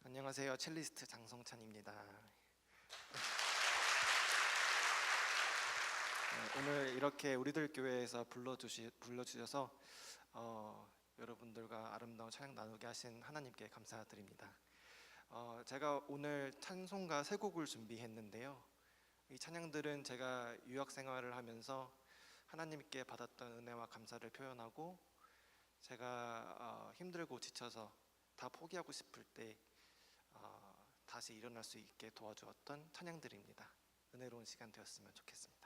안녕하세요. 첼리스트 장성찬입니다. 오늘 이렇게 우리들 교회에서 불러주셔서 여러분들과 아름다운 찬양 나누게 하신 하나님께 감사드립니다. 제가 오늘 찬송가 세 곡을 준비했는데요. 이 찬양들은 제가 유학 생활을 하면서 하나님께 받았던 은혜와 감사를 표현하고, 제가 힘들고 지쳐서 다 포기하고 싶을 때 다시 일어날 수 있게 도와주었던 찬양들입니다. 은혜로운 시간 되었으면 좋겠습니다.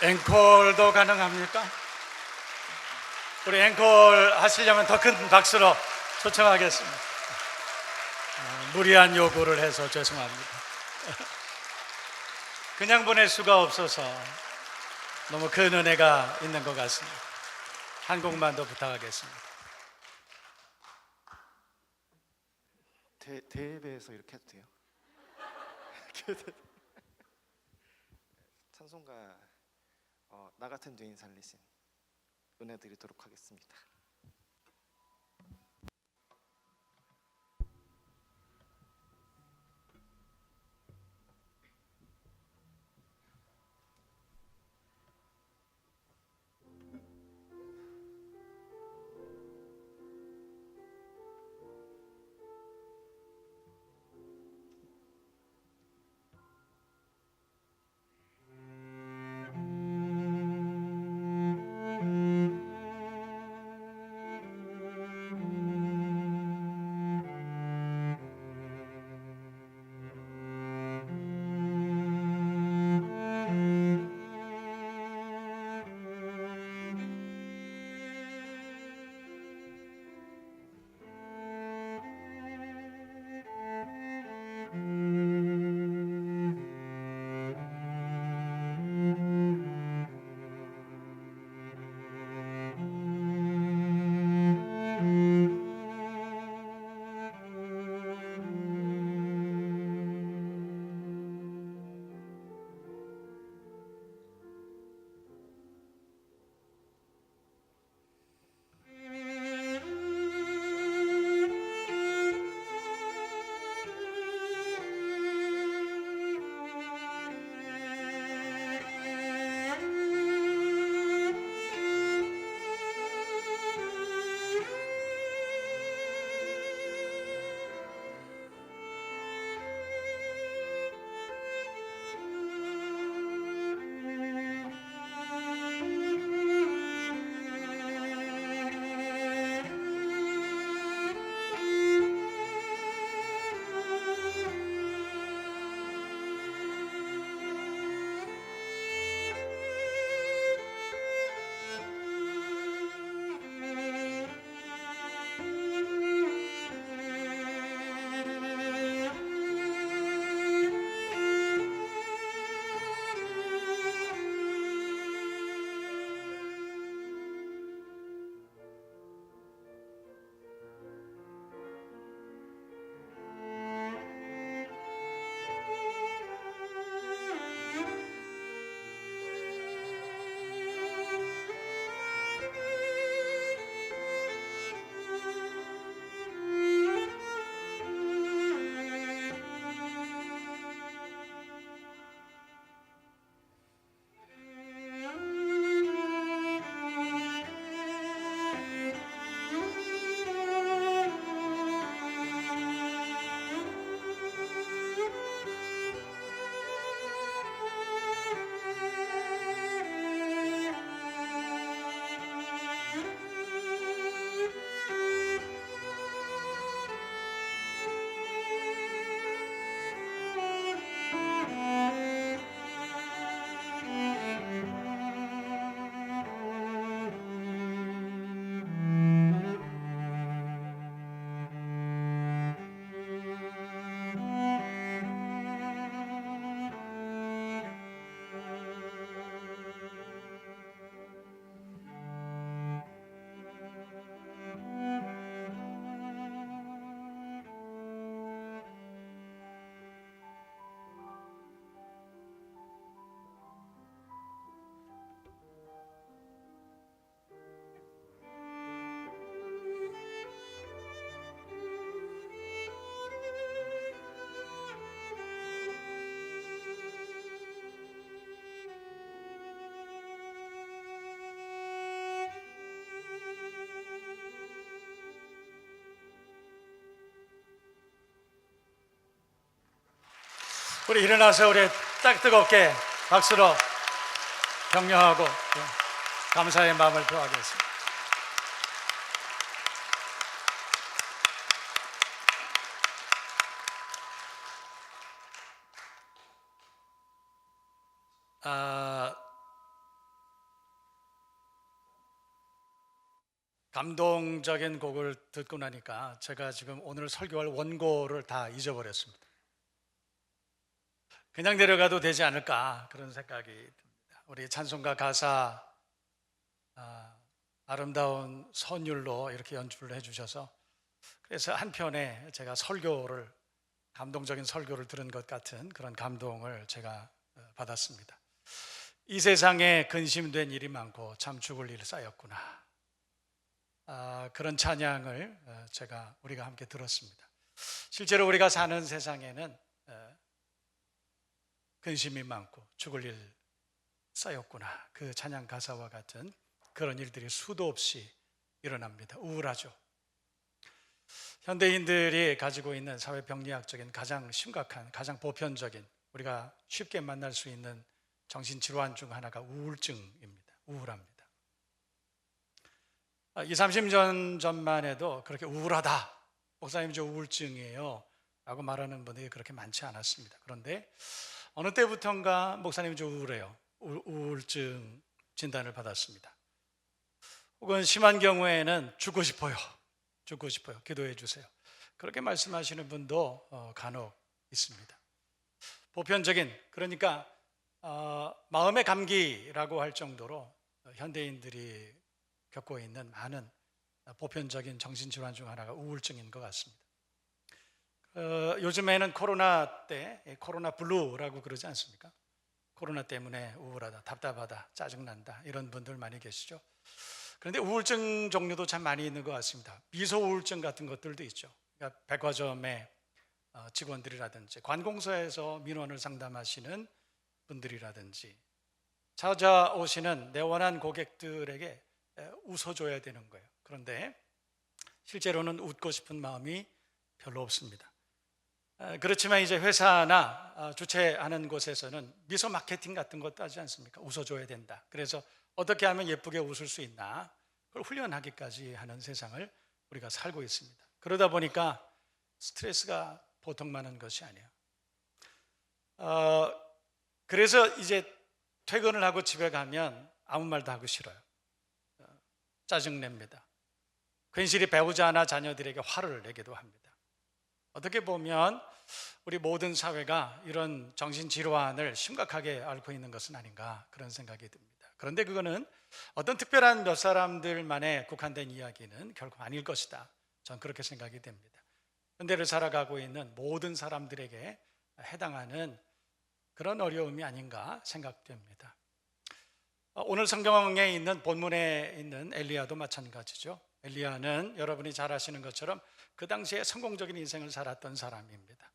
앵콜도 가능합니까? 우리 앵콜 하시려면 더 큰 박수로 초청하겠습니다. 무리한 요구를 해서 죄송합니다. 그냥 보낼 수가 없어서 너무 큰 은혜가 있는 것 같습니다. 한 곡만 더 부탁하겠습니다. 대회에서 이렇게 해도 돼요? 찬송가 나 같은 죄인 살리신 은혜 드리도록 하겠습니다. 우리 일어나서 우리 딱 뜨겁게 박수로 격려하고 감사의 마음을 표하겠습니다. 감동적인 곡을 듣고 나니까 제가 지금 오늘 설교할 원고를 다 잊어버렸습니다. 그냥 내려가도 되지 않을까 그런 생각이 듭니다. 우리 찬송가 가사 아름다운 선율로 이렇게 연주를 해주셔서 그래서 한편에 제가 설교를 감동적인 설교를 들은 것 같은 그런 감동을 제가 받았습니다. 이 세상에 근심된 일이 많고 참 죽을 일 쌓였구나. 그런 찬양을 우리가 함께 들었습니다. 실제로 우리가 사는 세상에는 근심이 많고 죽을 일 쌓였구나. 그 찬양 가사와 같은 그런 일들이 수도 없이 일어납니다. 우울하죠. 현대인들이 가지고 있는 사회병리학적인 가장 심각한, 가장 보편적인 우리가 쉽게 만날 수 있는 정신질환 중 하나가 우울증입니다. 우울합니다. 20-30년 전만 해도 그렇게 우울하다, 목사님 저 우울증이에요 라고 말하는 분들이 그렇게 많지 않았습니다. 그런데 어느 때부턴가 목사님 저 우울해요, 우울증 진단을 받았습니다. 혹은 심한 경우에는 죽고 싶어요, 기도해 주세요, 그렇게 말씀하시는 분도 간혹 있습니다. 보편적인, 그러니까 마음의 감기라고 할 정도로 현대인들이 겪고 있는 많은 보편적인 정신질환 중 하나가 우울증인 것 같습니다. 요즘에는 코로나 때 코로나 블루라고 그러지 않습니까? 코로나 때문에 우울하다, 답답하다, 짜증난다 이런 분들 많이 계시죠. 그런데 우울증 종류도 참 많이 있는 것 같습니다. 미소 우울증 같은 것들도 있죠. 그러니까 백화점의 직원들이라든지 관공서에서 민원을 상담하시는 분들이라든지 찾아오시는 내원한 고객들에게 웃어줘야 되는 거예요. 그런데 실제로는 웃고 싶은 마음이 별로 없습니다. 그렇지만 이제 회사나 주최하는 곳에서는 미소 마케팅 같은 것도 하지 않습니까? 웃어줘야 된다. 그래서 어떻게 하면 예쁘게 웃을 수 있나, 그걸 훈련하기까지 하는 세상을 우리가 살고 있습니다. 그러다 보니까 스트레스가 보통 많은 것이 아니에요. 그래서 이제 퇴근을 하고 집에 가면 아무 말도 하고 싫어요. 짜증냅니다. 괜시리 배우자나 자녀들에게 화를 내기도 합니다. 어떻게 보면 우리 모든 사회가 이런 정신질환을 심각하게 앓고 있는 것은 아닌가 그런 생각이 듭니다. 그런데 그거는 어떤 특별한 몇 사람들만에 국한된 이야기는 결코 아닐 것이다, 전 그렇게 생각이 됩니다. 현대를 살아가고 있는 모든 사람들에게 해당하는 그런 어려움이 아닌가 생각됩니다. 오늘 성경에 있는 본문에 있는 엘리야도 마찬가지죠. 엘리야는 여러분이 잘 아시는 것처럼 그 당시에 성공적인 인생을 살았던 사람입니다.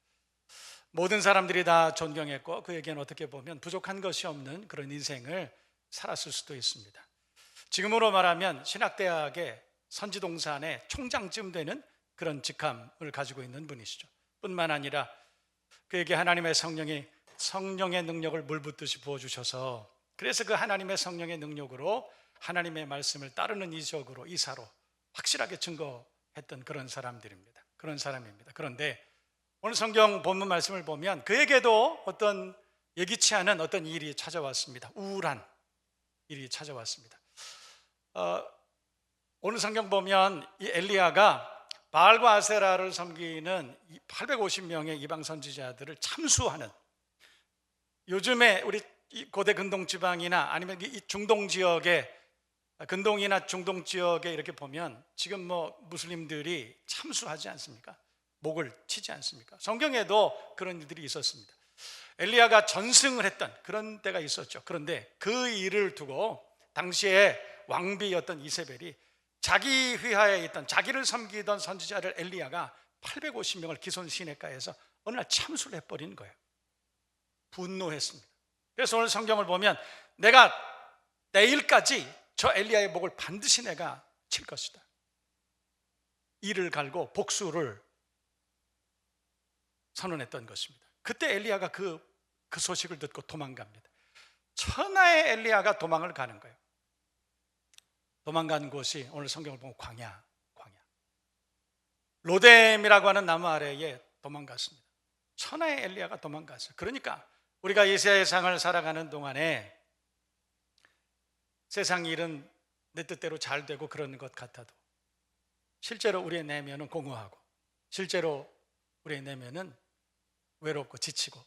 모든 사람들이 다 존경했고 그에게는 어떻게 보면 부족한 것이 없는 그런 인생을 살았을 수도 있습니다. 지금으로 말하면 신학대학의 선지동산의 총장쯤 되는 그런 직함을 가지고 있는 분이시죠. 뿐만 아니라 그에게 하나님의 성령의 능력을 물붓듯이 부어주셔서 그래서 그 하나님의 성령의 능력으로 하나님의 말씀을 따르는 이사로 확실하게 증거했던 그런 사람입니다. 그런데 오늘 성경 본문 말씀을 보면 그에게도 어떤 예기치 않은 어떤 일이 찾아왔습니다. 우울한 일이 찾아왔습니다. 오늘 성경 보면 이 엘리야가 바알과 아세라를 섬기는 850명의 이방 선지자들을 참수하는, 요즘에 우리 고대 근동 지방이나 아니면 이 중동 지역에, 근동이나 중동 지역에 이렇게 보면 지금 무슬림들이 참수하지 않습니까? 목을 치지 않습니까? 성경에도 그런 일들이 있었습니다. 엘리야가 전승을 했던 그런 때가 있었죠. 그런데 그 일을 두고 당시에 왕비였던 이세벨이 자기 휘하에 있던, 자기를 섬기던 선지자를 엘리야가 850명을 기손 시내가에서 어느 날 참수를 해버린 거예요. 분노했습니다. 그래서 오늘 성경을 보면 내가 내일까지 저 엘리야의 목을 반드시 내가 칠 것이다, 이를 갈고 복수를 선언했던 것입니다. 그때 엘리야가 그 소식을 듣고 도망갑니다. 천하의 엘리야가 도망을 가는 거예요. 도망간 곳이 오늘 성경을 보면 광야. 로뎀이라고 하는 나무 아래에 도망갔습니다. 천하의 엘리야가 도망갔어요. 그러니까 우리가 이 세상을 살아가는 동안에 세상 일은 내 뜻대로 잘 되고 그러는 것 같아도 실제로 우리의 내면은 공허하고, 실제로 우리의 내면은 외롭고 지치고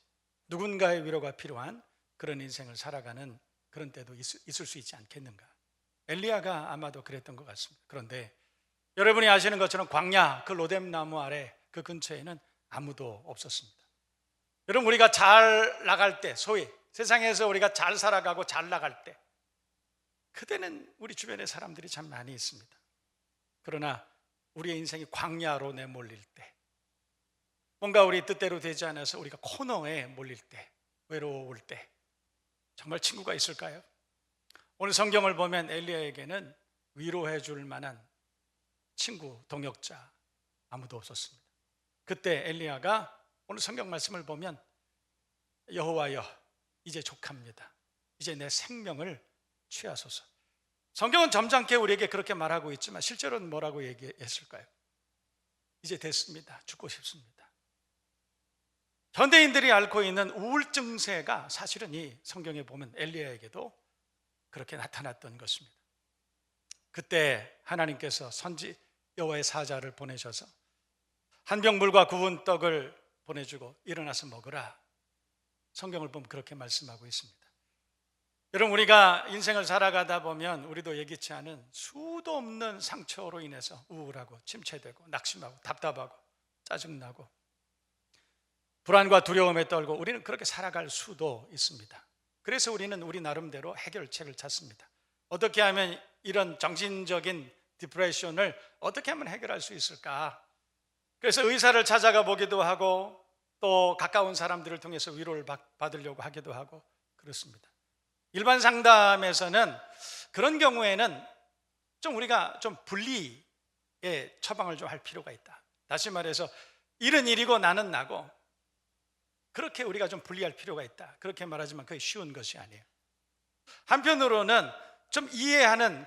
누군가의 위로가 필요한 그런 인생을 살아가는 그런 때도 있을 수 있지 않겠는가. 엘리야가 아마도 그랬던 것 같습니다. 그런데 여러분이 아시는 것처럼 광야 그 로뎀 나무 아래 그 근처에는 아무도 없었습니다. 여러분, 우리가 잘 나갈 때, 소위 세상에서 우리가 잘 살아가고 잘 나갈 때, 그때는 우리 주변에 사람들이 참 많이 있습니다. 그러나 우리의 인생이 광야로 내몰릴 때, 뭔가 우리 뜻대로 되지 않아서 우리가 코너에 몰릴 때, 외로울 때 정말 친구가 있을까요? 오늘 성경을 보면 엘리야에게는 위로해 줄 만한 친구, 동역자 아무도 없었습니다. 그때 엘리야가 오늘 성경 말씀을 보면 여호와여, 이제 족합니다. 이제 내 생명을 취하소서. 성경은 점잖게 우리에게 그렇게 말하고 있지만 실제로는 뭐라고 얘기했을까요? 이제 됐습니다. 죽고 싶습니다. 현대인들이 앓고 있는 우울증세가 사실은 이 성경에 보면 엘리야에게도 그렇게 나타났던 것입니다. 그때 하나님께서 선지 여호와의 사자를 보내셔서 한 병 물과 구운 떡을 보내주고 일어나서 먹으라. 성경을 보면 그렇게 말씀하고 있습니다. 여러분, 우리가 인생을 살아가다 보면 우리도 예기치 않은 수도 없는 상처로 인해서 우울하고 침체되고 낙심하고 답답하고 짜증나고 불안과 두려움에 떨고 우리는 그렇게 살아갈 수도 있습니다. 그래서 우리는 우리 나름대로 해결책을 찾습니다. 어떻게 하면 이런 정신적인 디프레션을 어떻게 하면 해결할 수 있을까? 그래서 의사를 찾아가 보기도 하고 또 가까운 사람들을 통해서 위로를 받으려고 하기도 하고 그렇습니다. 일반 상담에서는 그런 경우에는 좀 우리가 좀 분리의 처방을 좀 할 필요가 있다. 다시 말해서 일은 일이고 나는 나고 그렇게 우리가 좀 분리할 필요가 있다. 그렇게 말하지만 그게 쉬운 것이 아니에요. 한편으로는 좀 이해하는,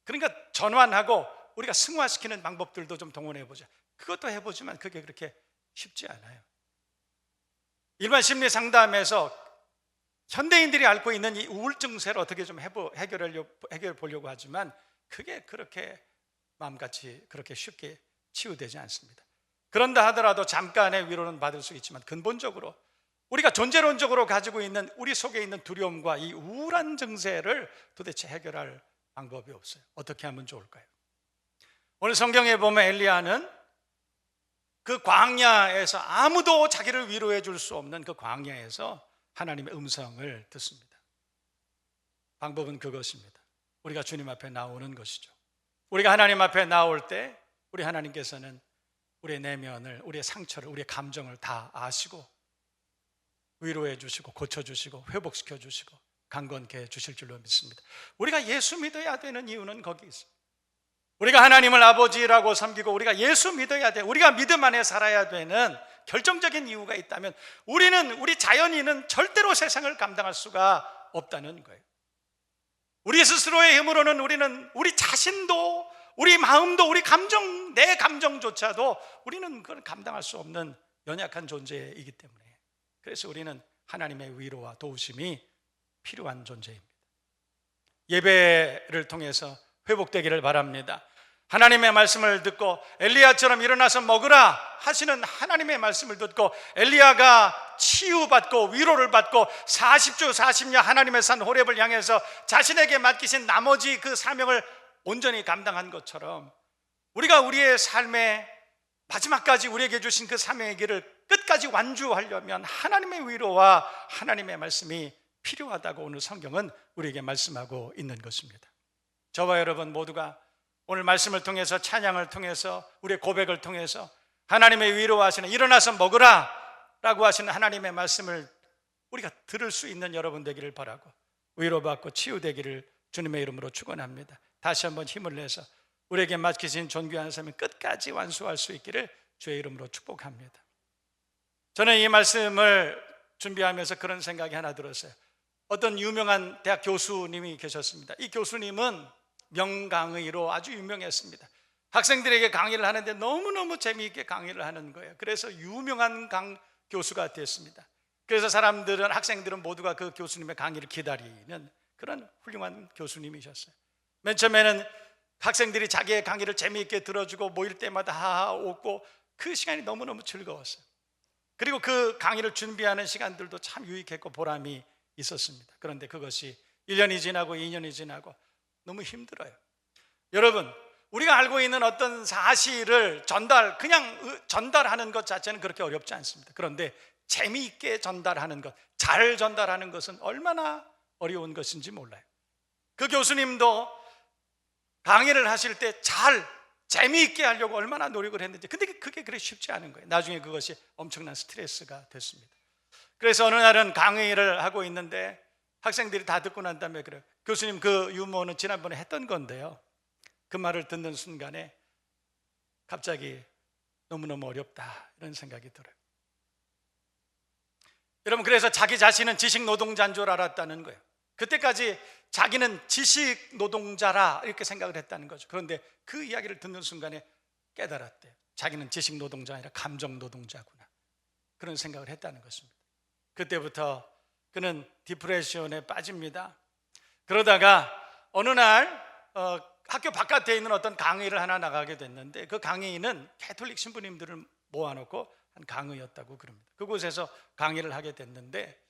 그러니까 전환하고 우리가 승화시키는 방법들도 좀 동원해보자. 그것도 해보지만 그게 그렇게 쉽지 않아요. 일반 심리 상담에서 현대인들이 앓고 있는 이 우울증세를 어떻게 좀 해결해 보려고 하지만 그게 그렇게 마음같이 그렇게 쉽게 치유되지 않습니다. 그런다 하더라도 잠깐의 위로는 받을 수 있지만 근본적으로 우리가 존재론적으로 가지고 있는 우리 속에 있는 두려움과 이 우울한 증세를 도대체 해결할 방법이 없어요. 어떻게 하면 좋을까요? 오늘 성경에 보면 엘리야는 그 광야에서 아무도 자기를 위로해 줄 수 없는 그 광야에서 하나님의 음성을 듣습니다. 방법은 그것입니다. 우리가 주님 앞에 나오는 것이죠. 우리가 하나님 앞에 나올 때 우리 하나님께서는 우리의 내면을, 우리의 상처를, 우리의 감정을 다 아시고 위로해 주시고 고쳐주시고 회복시켜 주시고 강건케 해 주실 줄로 믿습니다. 우리가 예수 믿어야 되는 이유는 거기 있습니다. 우리가 하나님을 아버지라고 섬기고 우리가 예수 믿어야 돼, 우리가 믿음 안에 살아야 되는 결정적인 이유가 있다면 우리 자연인은 절대로 세상을 감당할 수가 없다는 거예요. 우리 스스로의 힘으로는 우리는 우리 자신도, 우리 마음도, 우리 감정, 내 감정조차도 우리는 그걸 감당할 수 없는 연약한 존재이기 때문에, 그래서 우리는 하나님의 위로와 도우심이 필요한 존재입니다. 예배를 통해서 회복되기를 바랍니다. 하나님의 말씀을 듣고 엘리야처럼 일어나서 먹으라 하시는 하나님의 말씀을 듣고 엘리야가 치유받고 위로를 받고 40주 40년 하나님의 산 호렙을 향해서 자신에게 맡기신 나머지 그 사명을 온전히 감당한 것처럼 우리가 우리의 삶의 마지막까지 우리에게 주신 그 사명의 길을 끝까지 완주하려면 하나님의 위로와 하나님의 말씀이 필요하다고 오늘 성경은 우리에게 말씀하고 있는 것입니다. 저와 여러분 모두가 오늘 말씀을 통해서, 찬양을 통해서, 우리의 고백을 통해서 하나님의 위로하시는, 일어나서 먹으라 라고 하시는 하나님의 말씀을 우리가 들을 수 있는 여러분 되기를 바라고 위로받고 치유되기를 주님의 이름으로 축원합니다. 다시 한번 힘을 내서 우리에게 맡기신 존귀한 삶을 끝까지 완수할 수 있기를 주의 이름으로 축복합니다. 저는 이 말씀을 준비하면서 그런 생각이 하나 들었어요. 어떤 유명한 대학 교수님이 계셨습니다. 이 교수님은 명강의로 아주 유명했습니다. 학생들에게 강의를 하는데 너무너무 재미있게 강의를 하는 거예요. 그래서 유명한 교수가 됐습니다. 그래서 학생들은 모두가 그 교수님의 강의를 기다리는 그런 훌륭한 교수님이셨어요. 맨 처음에는 학생들이 자기의 강의를 재미있게 들어주고 모일 때마다 하하 웃고 그 시간이 너무너무 즐거웠어요. 그리고 그 강의를 준비하는 시간들도 참 유익했고 보람이 있었습니다. 그런데 그것이 1년이 지나고 2년이 지나고 너무 힘들어요. 여러분, 우리가 알고 있는 어떤 사실을 그냥 전달하는 것 자체는 그렇게 어렵지 않습니다. 그런데 재미있게 전달하는 것, 잘 전달하는 것은 얼마나 어려운 것인지 몰라요. 그 교수님도 강의를 하실 때 재미있게 하려고 얼마나 노력을 했는지, 근데 그게 그렇게 쉽지 않은 거예요. 나중에 그것이 엄청난 스트레스가 됐습니다. 그래서 어느 날은 강의를 하고 있는데 학생들이 다 듣고 난 다음에 그래요. 교수님, 그 유머는 지난번에 했던 건데요, 그 말을 듣는 순간에 갑자기 너무너무 어렵다 이런 생각이 들어요. 여러분, 그래서 자기 자신은 지식 노동자인 줄 알았다는 거예요. 그때까지 자기는 지식 노동자라 이렇게 생각을 했다는 거죠. 그런데 그 이야기를 듣는 순간에 깨달았대요. 자기는 지식 노동자가 아니라 감정 노동자구나, 그런 생각을 했다는 것입니다. 그때부터 그는 디프레션에 빠집니다. 그러다가 어느 날 학교 바깥에 있는 어떤 강의를 하나 나가게 됐는데, 그 강의는 캐톨릭 신부님들을 모아놓고 한 강의였다고 그럽니다. 그곳에서 강의를 하게 됐는데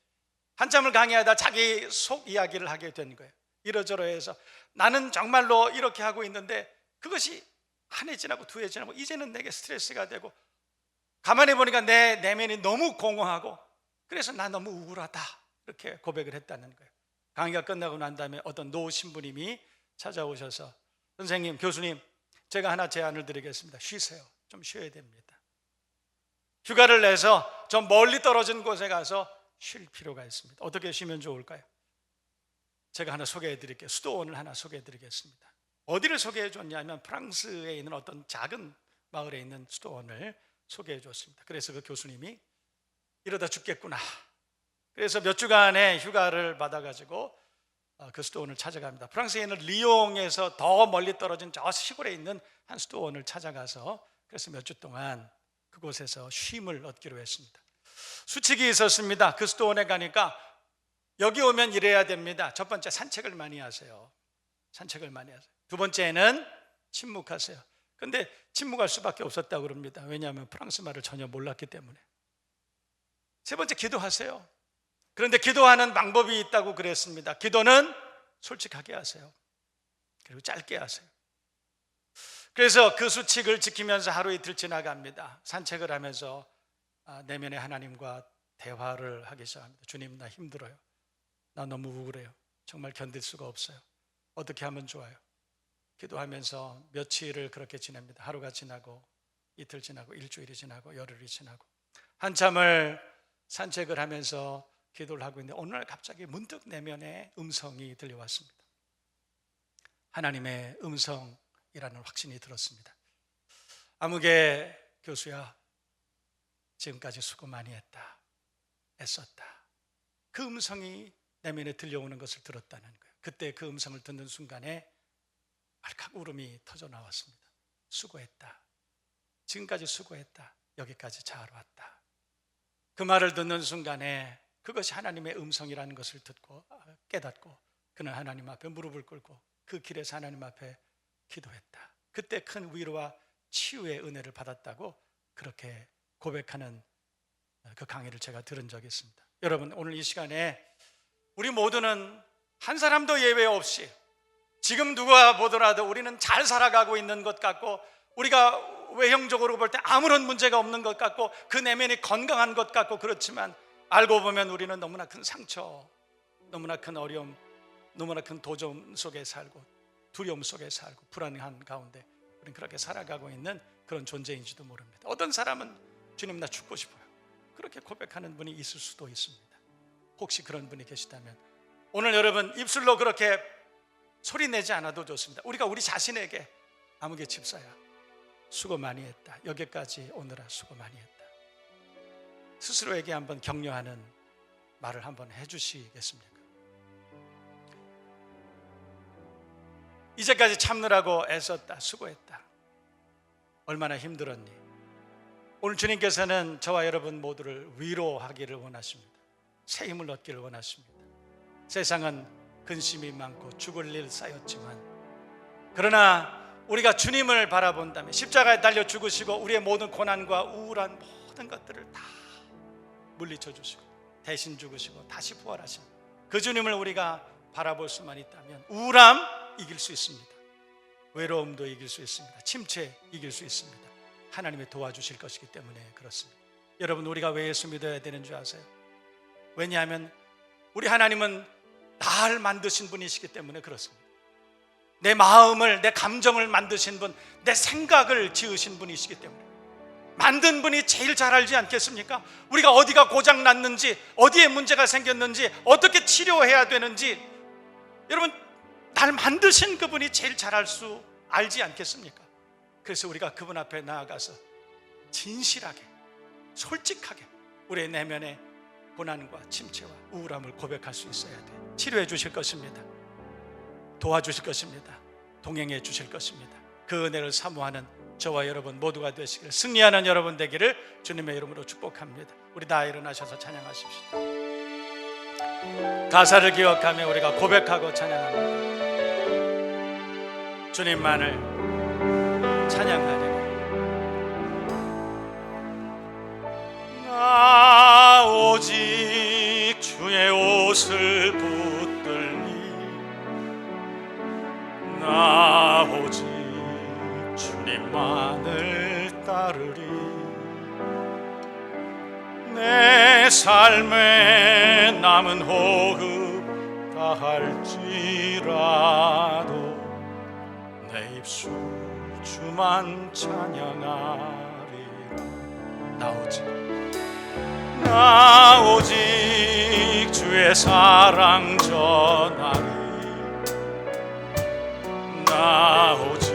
한참을 강의하다 자기 속 이야기를 하게 된 거예요. 이러저러해서 나는 정말로 이렇게 하고 있는데 그것이 한 해 지나고 두 해 지나고 이제는 내게 스트레스가 되고, 가만히 보니까 내 내면이 너무 공허하고, 그래서 나 너무 우울하다 이렇게 고백을 했다는 거예요. 강의가 끝나고 난 다음에 어떤 노 신부님이 찾아오셔서, 선생님, 교수님, 제가 하나 제안을 드리겠습니다. 쉬세요. 좀 쉬어야 됩니다. 휴가를 내서 좀 멀리 떨어진 곳에 가서 쉴 필요가 있습니다. 어떻게 쉬면 좋을까요? 제가 하나 소개해 드릴게요. 수도원을 하나 소개해 드리겠습니다. 어디를 소개해 줬냐면 프랑스에 있는 어떤 작은 마을에 있는 수도원을 소개해 줬습니다. 그래서 그 교수님이 이러다 죽겠구나, 그래서 몇 주간의 휴가를 받아가지고 그 수도원을 찾아갑니다. 프랑스에 있는 리옹에서 더 멀리 떨어진 저 시골에 있는 한 수도원을 찾아가서 그래서 몇 주 동안 그곳에서 쉼을 얻기로 했습니다. 수칙이 있었습니다. 그 수도원에 가니까 여기 오면 이래야 됩니다. 첫 번째, 산책을 많이 하세요. 산책을 많이 하세요. 두 번째는 침묵하세요. 근데 침묵할 수밖에 없었다고 그럽니다. 왜냐하면 프랑스 말을 전혀 몰랐기 때문에. 세 번째, 기도하세요. 그런데 기도하는 방법이 있다고 그랬습니다. 기도는 솔직하게 하세요. 그리고 짧게 하세요. 그래서 그 수칙을 지키면서 하루 이틀 지나갑니다. 산책을 하면서 내면의 하나님과 대화를 하기 시작합니다. 주님, 나 힘들어요. 나 너무 우울해요. 정말 견딜 수가 없어요. 어떻게 하면 좋아요? 기도하면서 며칠을 그렇게 지냅니다. 하루가 지나고 이틀 지나고 일주일이 지나고 열흘이 지나고 한참을 산책을 하면서 기도를 하고 있는데 어느 날 갑자기 문득 내면에 음성이 들려왔습니다. 하나님의 음성이라는 확신이 들었습니다. 아무개 교수야, 지금까지 수고 많이 했다, 애썼다. 그 음성이 내면에 들려오는 것을 들었다는 거예요. 그때 그 음성을 듣는 순간에 알칵 울음이 터져 나왔습니다. 수고했다, 지금까지 수고했다, 여기까지 잘 왔다. 그 말을 듣는 순간에 그것이 하나님의 음성이라는 것을 듣고 깨닫고 그는 하나님 앞에 무릎을 꿇고 그 길에서 하나님 앞에 기도했다. 그때 큰 위로와 치유의 은혜를 받았다고 그렇게 고백하는 그 강의를 제가 들은 적이 있습니다. 여러분, 오늘 이 시간에 우리 모두는 한 사람도 예외 없이 지금 누가 보더라도 우리는 잘 살아가고 있는 것 같고, 우리가 외형적으로 볼 때 아무런 문제가 없는 것 같고, 그 내면이 건강한 것 같고, 그렇지만 알고 보면 우리는 너무나 큰 상처, 너무나 큰 어려움, 너무나 큰 도전 속에 살고 두려움 속에 살고 불안한 가운데 우리는 그렇게 살아가고 있는 그런 존재인지도 모릅니다. 어떤 사람은 주님, 나 죽고 싶어요, 그렇게 고백하는 분이 있을 수도 있습니다. 혹시 그런 분이 계시다면 오늘 여러분 입술로 그렇게 소리 내지 않아도 좋습니다. 우리가 우리 자신에게 아무개 집사야, 수고 많이 했다, 여기까지 오느라 수고 많이 했다, 스스로에게 한번 격려하는 말을 한번 해주시겠습니까? 이제까지 참느라고 애썼다, 수고했다, 얼마나 힘들었니? 오늘 주님께서는 저와 여러분 모두를 위로하기를 원하십니다. 새 힘을 얻기를 원하십니다. 세상은 근심이 많고 죽을 일 쌓였지만, 그러나 우리가 주님을 바라본다면 십자가에 달려 죽으시고 우리의 모든 고난과 우울한 모든 것들을 다 물리쳐 주시고 대신 죽으시고 다시 부활하신 그 주님을 우리가 바라볼 수만 있다면 우울함 이길 수 있습니다. 외로움도 이길 수 있습니다. 침체 이길 수 있습니다. 하나님이 도와주실 것이기 때문에 그렇습니다. 여러분, 우리가 왜 예수 믿어야 되는 줄 아세요? 왜냐하면 우리 하나님은 나를 만드신 분이시기 때문에 그렇습니다. 내 마음을, 내 감정을 만드신 분, 내 생각을 지으신 분이시기 때문에 만든 분이 제일 잘 알지 않겠습니까? 우리가 어디가 고장 났는지, 어디에 문제가 생겼는지, 어떻게 치료해야 되는지, 여러분, 날 만드신 그분이 제일 잘 알지 않겠습니까? 그래서 우리가 그분 앞에 나아가서 진실하게, 솔직하게 우리의 내면의 고난과 침체와 우울함을 고백할 수 있어야 돼. 치료해 주실 것입니다. 도와주실 것입니다. 동행해 주실 것입니다. 그 은혜를 사모하는 저와 여러분 모두가 되시기를, 승리하는 여러분 되기를 주님의 이름으로 축복합니다. 우리 다 일어나셔서 찬양하십시다. 가사를 기억하며 우리가 고백하고 찬양합니다. 주님만을 찬양하리라. 나 오직 주의 옷을 붙들니, 나 오직 주님만을 따르리. 내 삶에 남은 호흡 다할지라도 내 입술 주만 찬양하리라. 나 오직 주의 사랑 전하리. 나 오직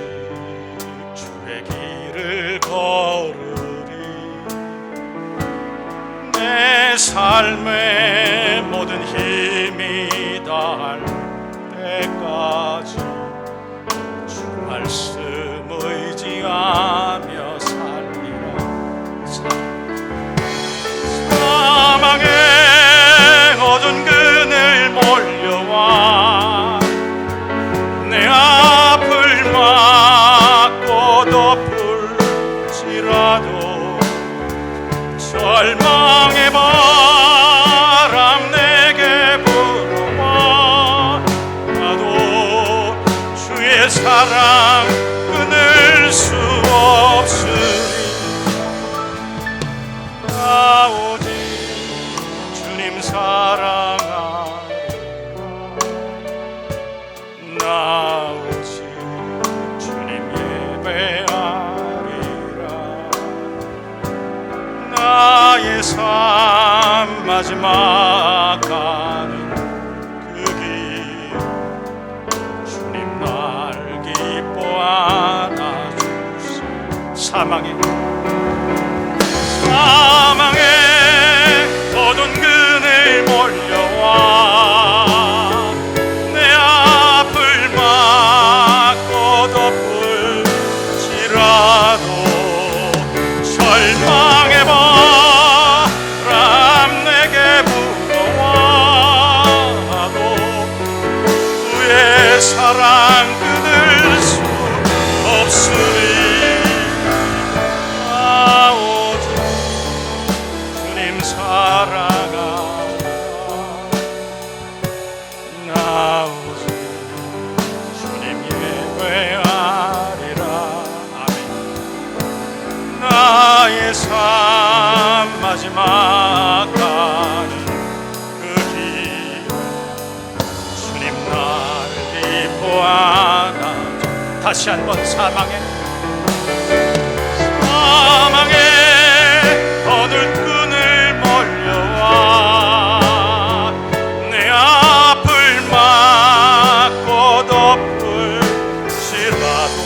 주의 길을 걸으리. 내 삶의 모든 힘이 다할 때까지 주 말씀 의지하며 살리라. 사망의 어두운 그늘 몰려와 내 앞을 막고 덮을지라도 절망의 바람 내게 불어와 나도 주의 사랑 끊을 수 없으리. 나 오직 주님 사랑하리라. 나 오직 주님 예배하리라. 나의 삶 마지막 가는 그 길 주님 날 기뻐 안아주시오. 사망의 어두운 그늘 몰려와 내 앞을 막고 덮을지라도 절망의 바람 내게 불어와도 주의 사랑 끊을 수 없으리. 나 오직 주님 사랑하리라. 나 오직 주님 예배하리라. 아멘. 나의 삶 마지막 가는 그 길 주님 날 기뻐 안아줘. 다시 한번 사망의 어두운 끈을 몰려와 내 앞을 막고 덮을지라도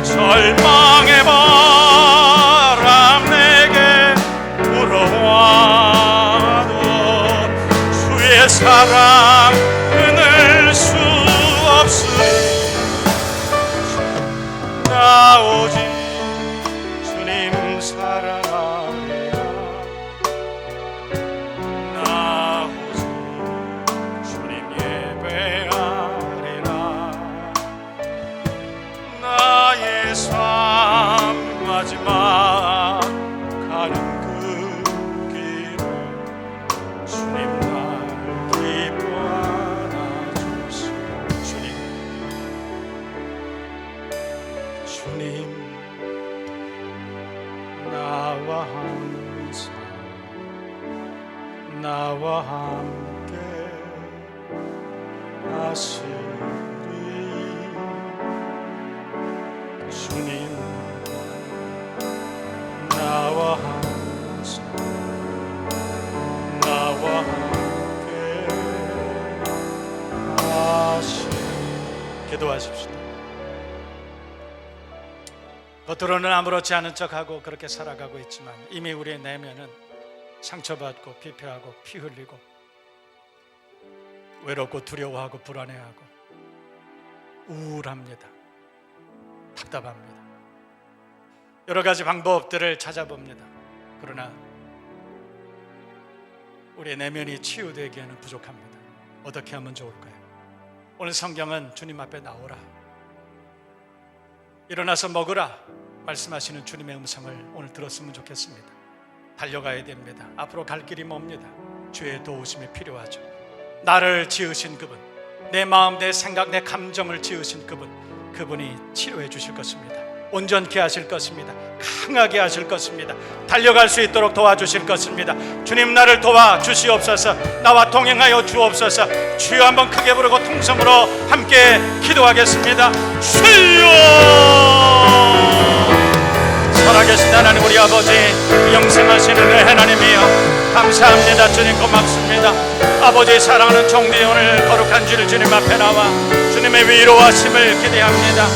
절망의 바람 내게 불어와도 주의 사랑 끊을 수 없으리. 나 오직 주님 사랑하리라. 나 오직 주님 예배하리라. 삶 마지막 가는 그 길을 주님 날 기뻐하라 주시오. 주님 나와 항상 나와 함께 하시리. 주님 나와 항상 나와 함께 하시리. 기도하십시다. 겉으로는 아무렇지 않은 척하고 그렇게 살아가고 있지만 이미 우리의 내면은 상처받고 피폐하고 피 흘리고 외롭고 두려워하고 불안해하고 우울합니다. 답답합니다. 여러 가지 방법들을 찾아봅니다. 그러나 우리의 내면이 치유되기에는 부족합니다. 어떻게 하면 좋을까요? 오늘 성경은 주님 앞에 나오라, 일어나서 먹으라 말씀하시는 주님의 음성을 오늘 들었으면 좋겠습니다. 달려가야 됩니다. 앞으로 갈 길이 멉니다. 주의 도우심이 필요하죠. 나를 지으신 그분, 내 마음, 내 생각, 내 감정을 지으신 그분이 치료해 주실 것입니다. 온전케 하실 것입니다. 강하게 하실 것입니다. 달려갈 수 있도록 도와주실 것입니다. 주님 나를 도와주시옵소서. 나와 동행하여 주옵소서. 주여 한번 크게 부르고 통성으로 함께 기도하겠습니다. 주여! 살아계신 하나님 우리 아버지, 영생하시는 의 하나님이여 감사합니다. 주님 고맙습니다. 아버지 사랑하는 종들이 오늘 거룩한 주를 주님 앞에 나와 주님의 위로하심을 기대합니다.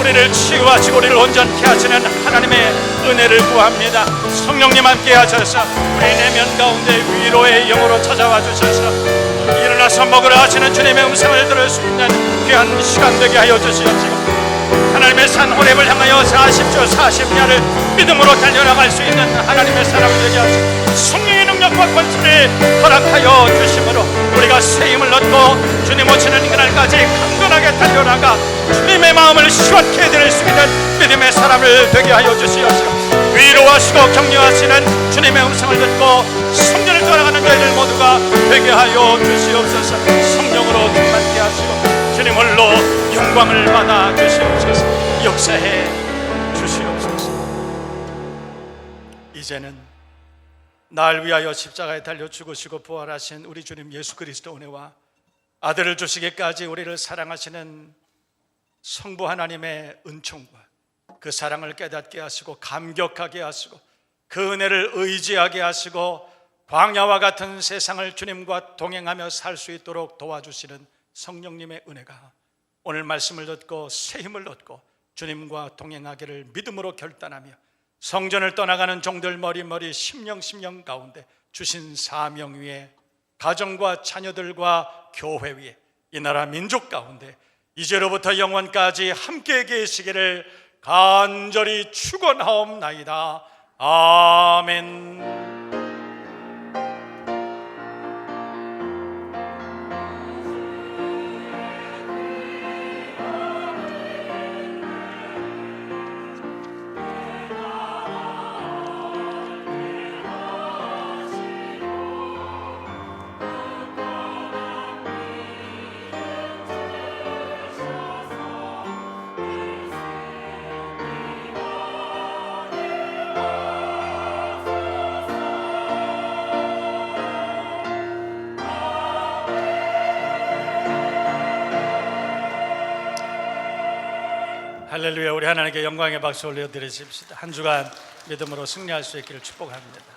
우리를 치유하시고 우리를 온전케 하시는 하나님의 은혜를 구합니다. 성령님 함께 하셔서 우리 내면 가운데 위로의 영으로 찾아와 주셔서 일어나서 먹으라 하시는 주님의 음성을 들을 수 있는 귀한 시간 되게 하여 주시옵시고, 하나님의 산 호렙을 향하여 40주 40야를 믿음으로 달려나갈 수 있는 하나님의 사람을 되게 하시고 성령의 능력과 권세를 허락하여 주심으로 우리가 새 힘을 얻고 주님 오시는 그날까지 강건하게 달려나가 주님의 마음을 시원케 해드릴 수 있는 믿음의 사람을 되게 하여 주시옵시고, 위로하시고 격려하시는 주님의 음성을 듣고 성전을 떠나가는 저희들 모두가 되게 하여 주시옵소서. 성령으로 충만케 하시고 주님 홀로 영광을 받아 주시옵소서. 역사해 주시옵소서. 이제는 날 위하여 십자가에 달려 죽으시고 부활하신 우리 주님 예수 그리스도 은혜와 아들을 주시기까지 우리를 사랑하시는 성부 하나님의 은총과 그 사랑을 깨닫게 하시고 감격하게 하시고 그 은혜를 의지하게 하시고 광야와 같은 세상을 주님과 동행하며 살 수 있도록 도와주시는 성령님의 은혜가 오늘 말씀을 듣고 새 힘을 얻고 주님과 동행하기를 믿음으로 결단하며 성전을 떠나가는 종들 머리머리 심령 가운데 주신 사명 위에 가정과 자녀들과 교회 위에 이 나라 민족 가운데 이제로부터 영원까지 함께 계시기를 간절히 축원하옵나이다. 아멘. 할렐루야. 우리 하나님께 영광의 박수 올려드리십시다. 한 주간 믿음으로 승리할 수 있기를 축복합니다.